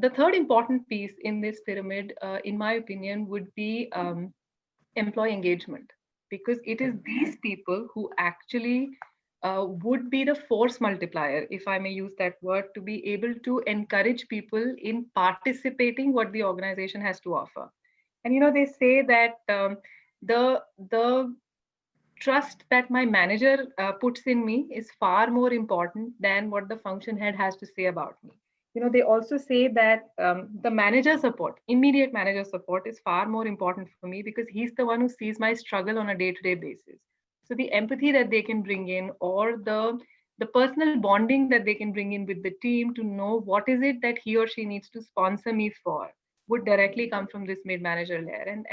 the third important piece in this pyramid, in my opinion, would be employee engagement, because it is these people who actually would be the force multiplier, if I may use that word, to be able to encourage people in participating what the organization has to offer. And they say that the trust that my manager puts in me is far more important than what the function head has to say about me. They also say that the manager support, immediate manager support, is far more important for me because he's the one who sees my struggle on a day-to-day basis. So the empathy that they can bring in, or the personal bonding that they can bring in with the team to know what is it that he or she needs to sponsor me for, would directly come from this mid-manager layer. And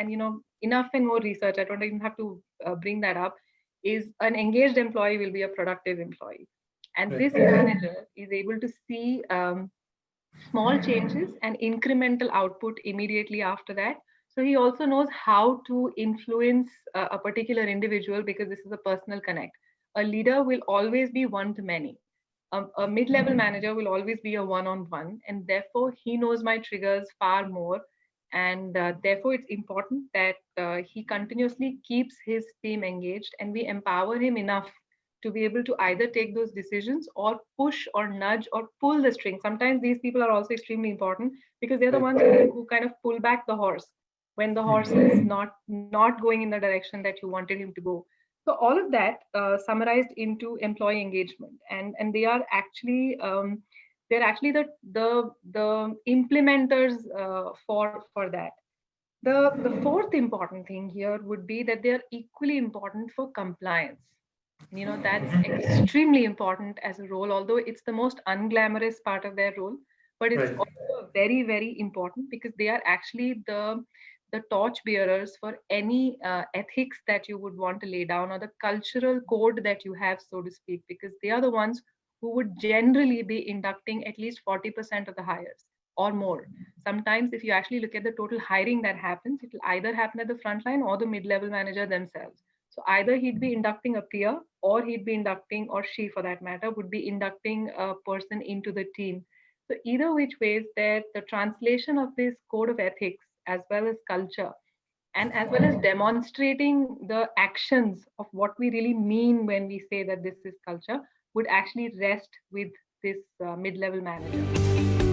enough and more research, I don't even have to bring that up, is an engaged employee will be a productive employee. And this manager is able to see small changes and incremental output immediately after that. So he also knows how to influence a particular individual, because this is a personal connect. A leader will always be one to many. A mid-level manager will always be a one-on-one, and therefore he knows my triggers far more. And therefore it's important that he continuously keeps his team engaged, and we empower him enough to be able to either take those decisions or push or nudge or pull the string. Sometimes these people are also extremely important, because they're the ones who kind of pull back the horse when the horse is not going in the direction that you wanted him to go. So all of that summarized into employee engagement, and they are actually they're actually the implementers for that. The fourth important thing here would be that they are equally important for compliance. That's extremely important as a role, although it's the most unglamorous part of their role, but it's also very, very important, because they are actually the torch bearers for any ethics that you would want to lay down, or the cultural code that you have, so to speak, because they are the ones who would generally be inducting at least 40% of the hires or more. Sometimes if you actually look at the total hiring that happens, it will either happen at the front line or the mid-level manager themselves. So either he'd be inducting a peer, or he'd be inducting, or she for that matter, would be inducting a person into the team. So either which ways, that the translation of this code of ethics, as well as culture, and as well as demonstrating the actions of what we really mean when we say that this is culture, would actually rest with this mid-level manager.